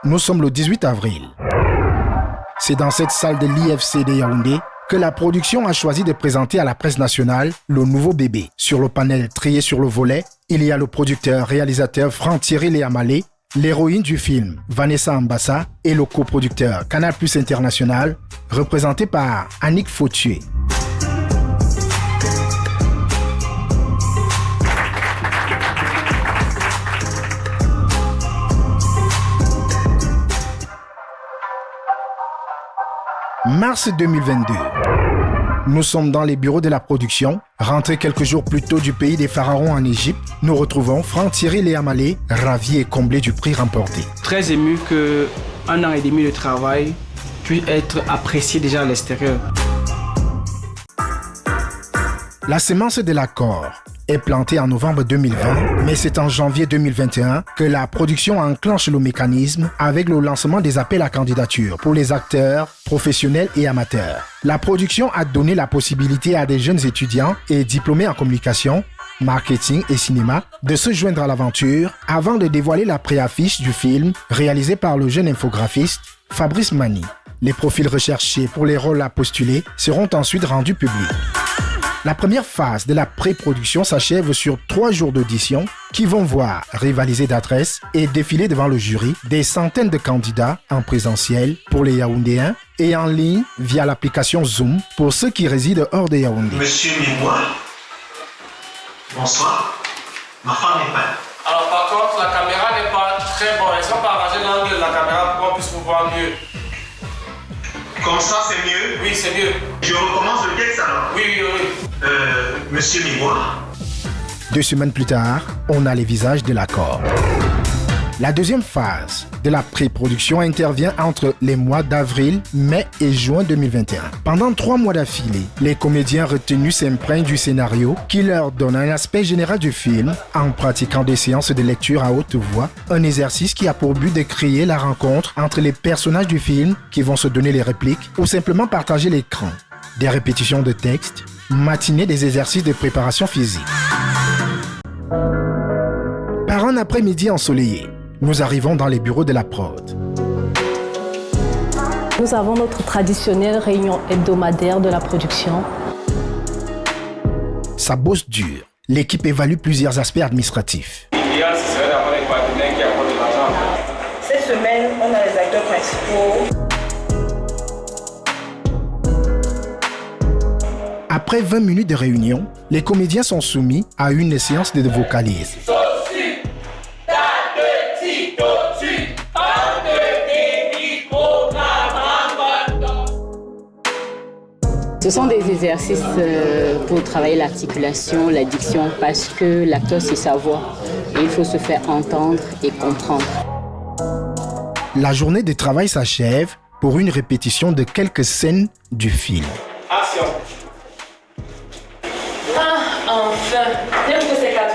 Nous sommes le 18 avril. C'est dans cette salle de l'IFC de Yaoundé que la production a choisi de présenter à la presse nationale le nouveau bébé. Sur le panel trié sur le volet, il y a le producteur-réalisateur Franck-Thierry Léamalé, l'héroïne du film Vanessa Ambassa et le coproducteur Canal+ International, représenté par Annick Fautier. Mars 2022. Nous sommes dans les bureaux de la production. Rentrés quelques jours plus tôt du pays des pharaons en Égypte, nous retrouvons Franck-Thierry Léamalé, ravi et comblé du prix remporté. Très ému qu'un an et demi de travail puisse être apprécié déjà à l'extérieur. La semence de l'accord est plantée en novembre 2020, mais c'est en janvier 2021 que la production enclenche le mécanisme avec le lancement des appels à candidature pour les acteurs, professionnels et amateurs. La production a donné la possibilité à des jeunes étudiants et diplômés en communication, marketing et cinéma de se joindre à l'aventure avant de dévoiler la préaffiche du film réalisé par le jeune infographiste Fabrice Mani. Les profils recherchés pour les rôles à postuler seront ensuite rendus publics. La première phase de la pré-production s'achève sur 3 jours d'audition qui vont voir rivaliser d'adresses et défiler devant le jury des centaines de candidats en présentiel pour les Yaoundéens et en ligne via l'application Zoom pour ceux qui résident hors de Yaoundé. Monsieur Mimois, bonsoir. Ma femme n'est pas là. Alors par contre, la caméra n'est pas très bonne. Est-ce qu'on peut arranger l'angle de la caméra pour qu'on puisse vous voir mieux? Comme ça, c'est mieux? Oui, c'est mieux. Je recommence le texte alors? Oui. Monsieur Mimois. 2 semaines plus tard, on a les visages de l'accord. La deuxième phase de la pré-production intervient entre les mois d'avril, mai et juin 2021. Pendant 3 mois d'affilée, les comédiens retenus s'imprègnent du scénario qui leur donne un aspect général du film en pratiquant des séances de lecture à haute voix, un exercice qui a pour but de créer la rencontre entre les personnages du film qui vont se donner les répliques ou simplement partager l'écran. Des répétitions de textes, matinée des exercices de préparation physique. Par un après-midi ensoleillé, nous arrivons dans les bureaux de la prod. Nous avons notre traditionnelle réunion hebdomadaire de la production. Ça bosse dur. L'équipe évalue plusieurs aspects administratifs. L'idéal, ce serait d'avoir des partenaires qui apportent de l'argent. Cette semaine, on a les acteurs principaux. Après 20 minutes de réunion, les comédiens sont soumis à une séance de vocalise. Ce sont des exercices pour travailler l'articulation, la diction, parce que l'acteur, c'est sa voix. Et il faut se faire entendre et comprendre. La journée de travail s'achève pour une répétition de quelques scènes du film. Action. Ah, enfin! J'aime que c'est 4